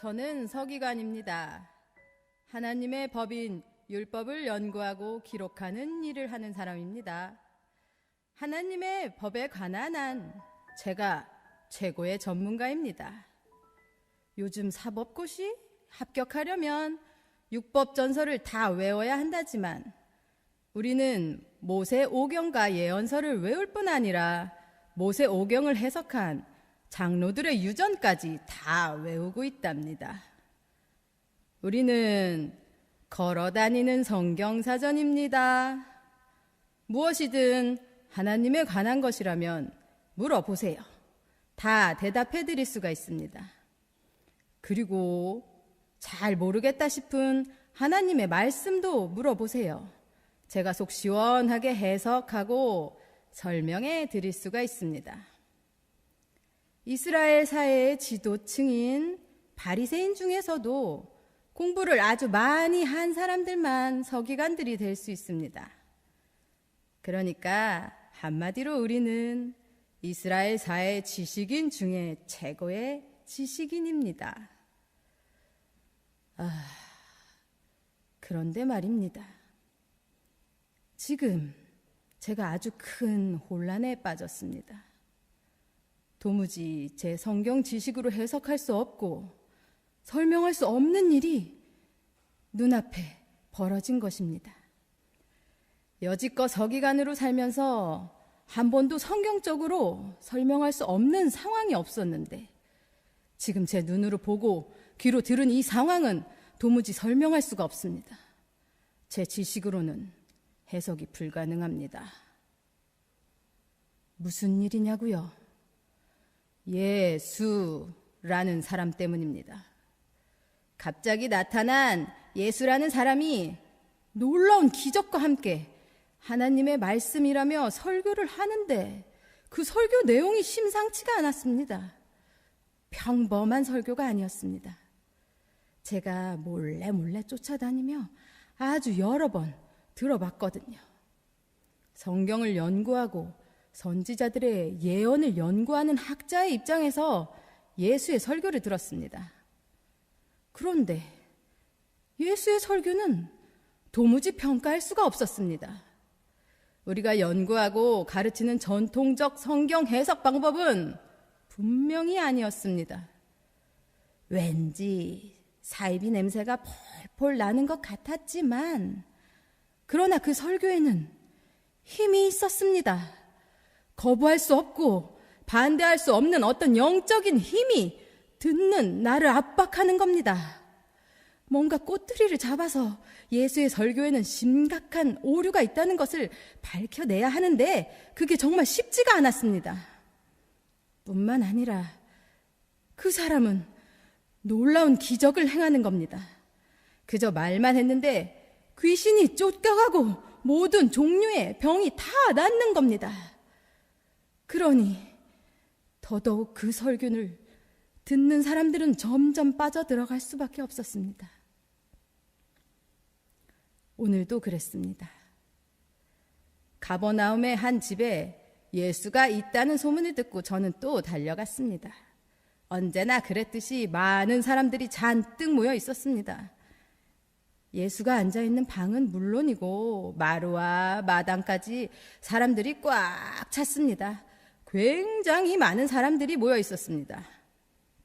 저는 서기관입니다. 하나님의 법인 율법을 연구하고 기록하는 일을 하는 사람입니다. 하나님의 법에 관한 한 제가 최고의 전문가입니다. 요즘 사법고시 합격하려면 율법전서를 다 외워야 한다지만 우리는 모세오경과 예언서를 외울 뿐 아니라 모세오경을 해석한 장로들의 유전까지 다 외우고 있답니다. 우리는 걸어다니는 성경사전입니다. 무엇이든 하나님에 관한 것이라면 물어보세요. 다 대답해 드릴 수가 있습니다. 그리고 잘 모르겠다 싶은 하나님의 말씀도 물어보세요. 제가 속 시원하게 해석하고 설명해 드릴 수가 있습니다. 이스라엘 사회의 지도층인 바리새인 중에서도 공부를 아주 많이 한 사람들만 서기관들이 될 수 있습니다. 그러니까 한마디로 우리는 이스라엘 사회 지식인 중에 최고의 지식인입니다. 그런데 말입니다. 지금 제가 아주 큰 혼란에 빠졌습니다. 도무지 제 성경 지식으로 해석할 수 없고 설명할 수 없는 일이 눈앞에 벌어진 것입니다. 여지껏 서기관으로 살면서 한 번도 성경적으로 설명할 수 없는 상황이 없었는데 지금 제 눈으로 보고 귀로 들은 이 상황은 도무지 설명할 수가 없습니다. 제 지식으로는 해석이 불가능합니다. 무슨 일이냐고요? 예수라는 사람 때문입니다. 갑자기 나타난 예수라는 사람이 놀라운 기적과 함께 하나님의 말씀이라며 설교를 하는데 그 설교 내용이 심상치가 않았습니다. 평범한 설교가 아니었습니다. 제가 몰래 쫓아다니며 아주 여러 번 들어봤거든요. 성경을 연구하고 선지자들의 예언을 연구하는 학자의 입장에서 예수의 설교를 들었습니다. 그런데 예수의 설교는 도무지 평가할 수가 없었습니다. 우리가 연구하고 가르치는 전통적 성경 해석 방법은 분명히 아니었습니다. 왠지 사이비 냄새가 폴폴 나는 것 같았지만 그러나 그 설교에는 힘이 있었습니다. 거부할 수 없고 반대할 수 없는 어떤 영적인 힘이 듣는 나를 압박하는 겁니다. 뭔가 꼬투리를 잡아서 예수의 설교에는 심각한 오류가 있다는 것을 밝혀내야 하는데 그게 정말 쉽지가 않았습니다. 뿐만 아니라 그 사람은 놀라운 기적을 행하는 겁니다. 그저 말만 했는데 귀신이 쫓겨가고 모든 종류의 병이 다 낫는 겁니다. 그러니 더더욱 그 설교를 듣는 사람들은 점점 빠져들어갈 수밖에 없었습니다. 오늘도 그랬습니다. 가버나움의 한 집에 예수가 있다는 소문을 듣고 저는 또 달려갔습니다. 언제나 그랬듯이 많은 사람들이 잔뜩 모여 있었습니다. 예수가 앉아있는 방은 물론이고 마루와 마당까지 사람들이 꽉 찼습니다. 굉장히 많은 사람들이 모여 있었습니다.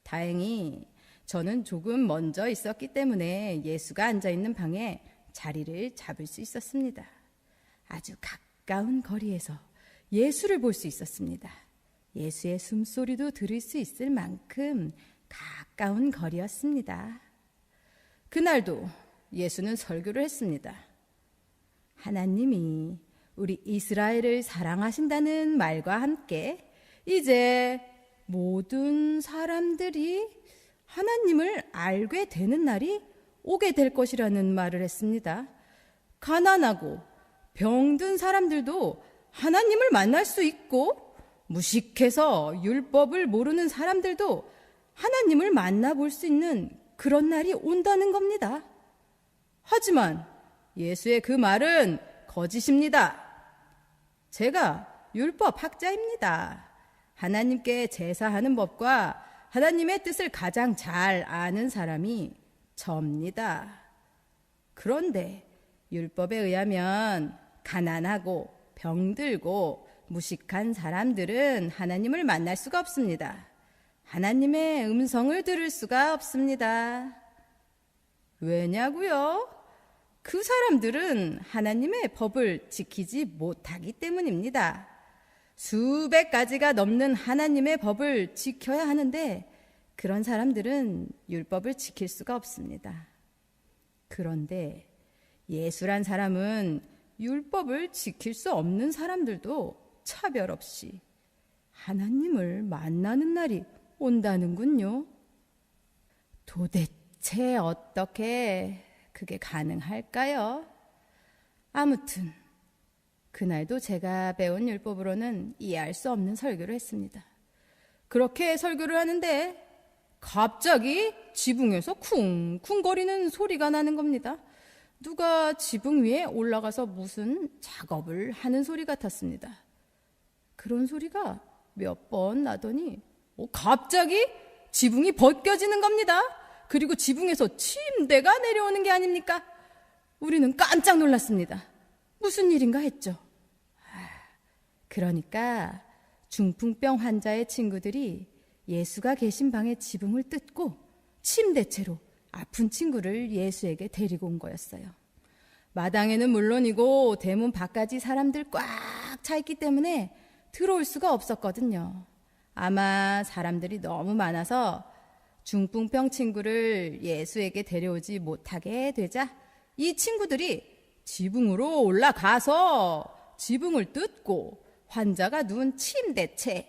다행히 저는 조금 먼저 있었기 때문에 예수가 앉아있는 방에 자리를 잡을 수 있었습니다. 아주 가까운 거리에서 예수를 볼 수 있었습니다. 예수의 숨소리도 들을 수 있을 만큼 가까운 거리였습니다. 그날도 예수는 설교를 했습니다. 하나님이 우리 이스라엘을 사랑하신다는 말과 함께 이제 모든 사람들이 하나님을 알게 되는 날이 오게 될 것이라는 말을 했습니다. 가난하고 병든 사람들도 하나님을 만날 수 있고 무식해서 율법을 모르는 사람들도 하나님을 만나볼 수 있는 그런 날이 온다는 겁니다. 하지만 예수의 그 말은 거짓입니다. 제가 율법 학자입니다. 하나님께 제사하는 법과 하나님의 뜻을 가장 잘 아는 사람이 접니다. 그런데 율법에 의하면 가난하고 병들고 무식한 사람들은 하나님을 만날 수가 없습니다. 하나님의 음성을 들을 수가 없습니다. 왜냐고요? 그 사람들은 하나님의 법을 지키지 못하기 때문입니다. 수백 가지가 넘는 하나님의 법을 지켜야 하는데 그런 사람들은 율법을 지킬 수가 없습니다. 그런데 예수란 사람은 율법을 지킬 수 없는 사람들도 차별 없이 하나님을 만나는 날이 온다는군요. 도대체 어떻게 그게 가능할까요? 아무튼 그날도 제가 배운 율법으로는 이해할 수 없는 설교를 했습니다. 그렇게 설교를 하는데 갑자기 지붕에서 쿵쿵거리는 소리가 나는 겁니다. 누가 지붕 위에 올라가서 무슨 작업을 하는 소리 같았습니다. 그런 소리가 몇 번 나더니 갑자기 지붕이 벗겨지는 겁니다. 그리고 지붕에서 침대가 내려오는 게 아닙니까? 우리는 깜짝 놀랐습니다. 무슨 일인가 했죠. 그러니까 중풍병 환자의 친구들이 예수가 계신 방의 지붕을 뜯고 침대채로 아픈 친구를 예수에게 데리고 온 거였어요. 마당에는 물론이고 대문 밖까지 사람들 꽉 차 있기 때문에 들어올 수가 없었거든요. 아마 사람들이 너무 많아서 중풍병 친구를 예수에게 데려오지 못하게 되자 이 친구들이 지붕으로 올라가서 지붕을 뜯고 환자가 누운 침대채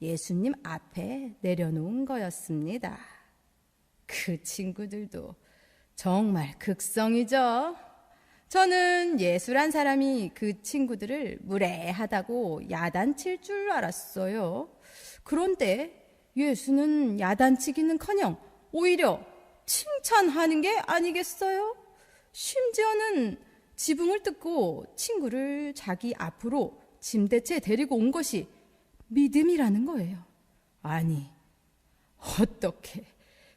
예수님 앞에 내려놓은 거였습니다. 그 친구들도 정말 극성이죠. 저는 예수란 사람이 그 친구들을 무례하다고 야단칠 줄 알았어요. 그런데 예수는 야단치기는커녕 오히려 칭찬하는 게 아니겠어요? 심지어는 지붕을 뜯고 친구를 자기 앞으로 침대채 데리고 온 것이 믿음이라는 거예요. 아니, 어떻게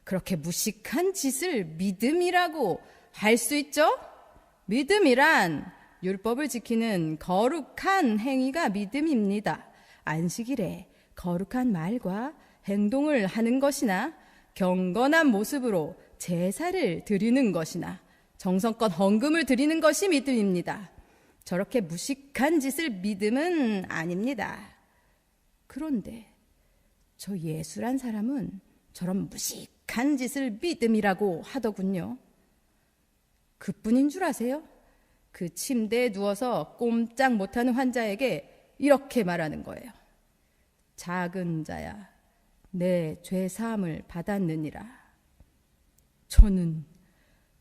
그렇게 무식한 짓을 믿음이라고 할 수 있죠? 믿음이란 율법을 지키는 거룩한 행위가 믿음입니다. 안식일에 거룩한 말과 행동을 하는 것이나 경건한 모습으로 제사를 드리는 것이나 정성껏 헌금을 드리는 것이 믿음입니다. 저렇게 무식한 짓을 믿음은 아닙니다. 그런데 저 예수란 사람은 저런 무식한 짓을 믿음이라고 하더군요. 그뿐인 줄 아세요? 그 침대에 누워서 꼼짝 못하는 환자에게 이렇게 말하는 거예요. 작은 자야, 내 죄 사함을 받았느니라. 저는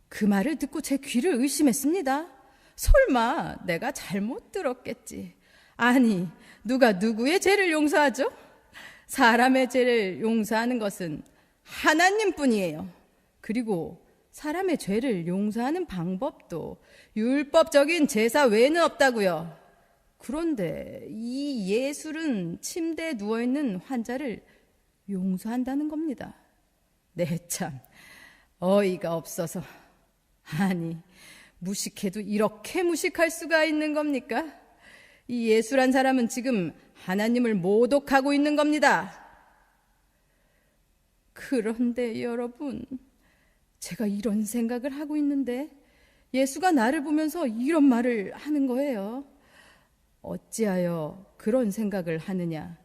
그 말을 듣고 제 귀를 의심했습니다. 설마 내가 잘못 들었겠지. 아니, 누가 누구의 죄를 용서하죠? 사람의 죄를 용서하는 것은 하나님뿐이에요. 그리고 사람의 죄를 용서하는 방법도 율법적인 제사 외에는 없다고요. 그런데 이 예술은 침대에 누워있는 환자를 용서한다는 겁니다. 네, 참 어이가 없어서. 아니, 무식해도 이렇게 무식할 수가 있는 겁니까? 이 예수란 사람은 지금 하나님을 모독하고 있는 겁니다. 그런데 여러분, 제가 이런 생각을 하고 있는데 예수가 나를 보면서 이런 말을 하는 거예요. 어찌하여 그런 생각을 하느냐?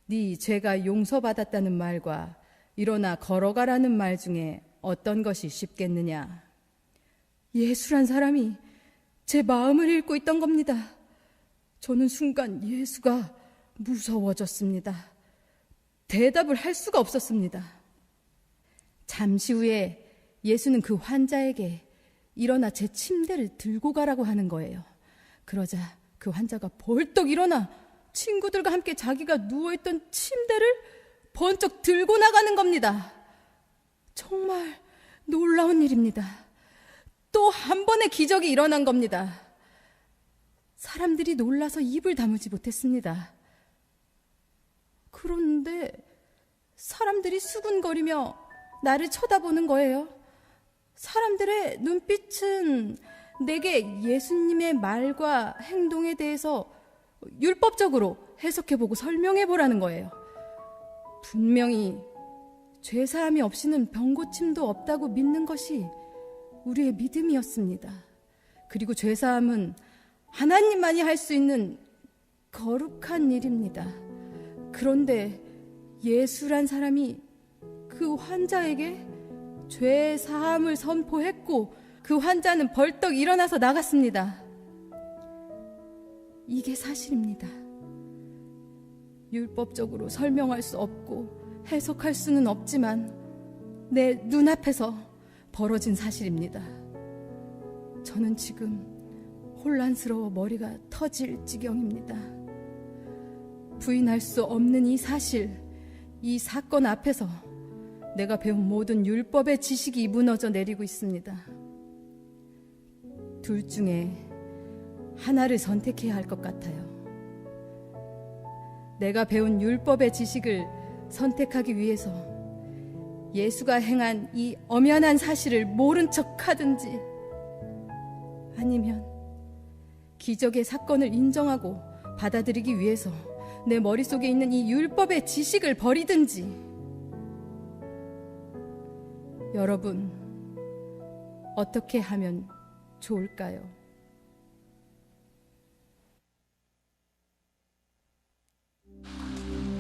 네 죄가 용서받았다는 말과 일어나 걸어가라는 말 중에 어떤 것이 쉽겠느냐? 예수란 사람이 제 마음을 읽고 있던 겁니다. 저는 순간 예수가 무서워졌습니다. 대답을 할 수가 없었습니다. 잠시 후에 예수는 그 환자에게 일어나 제 침대를 들고 가라고 하는 거예요. 그러자 그 환자가 벌떡 일어나 친구들과 함께 자기가 누워있던 침대를 번쩍 들고 나가는 겁니다. 정말 놀라운 일입니다. 또 한 번의 기적이 일어난 겁니다. 사람들이 놀라서 입을 다물지 못했습니다. 그런데 사람들이 수군거리며 나를 쳐다보는 거예요. 사람들의 눈빛은 내게 예수님의 말과 행동에 대해서 율법적으로 해석해보고 설명해보라는 거예요. 분명히 죄사함이 없이는 병고침도 없다고 믿는 것이 우리의 믿음이었습니다. 그리고 죄사함은 하나님만이 할 수 있는 거룩한 일입니다. 그런데 예수란 사람이 그 환자에게 죄사함을 선포했고 그 환자는 벌떡 일어나서 나갔습니다. 이게 사실입니다. 율법적으로 설명할 수 없고 해석할 수는 없지만 내 눈앞에서 벌어진 사실입니다. 저는 지금 혼란스러워 머리가 터질 지경입니다. 부인할 수 없는 이 사실, 이 사건 앞에서 내가 배운 모든 율법의 지식이 무너져 내리고 있습니다. 둘 중에 하나를 선택해야 할 것 같아요. 내가 배운 율법의 지식을 선택하기 위해서 예수가 행한 이 엄연한 사실을 모른 척 하든지, 아니면 기적의 사건을 인정하고 받아들이기 위해서 내 머릿속에 있는 이 율법의 지식을 버리든지. 여러분, 어떻게 하면 좋을까요?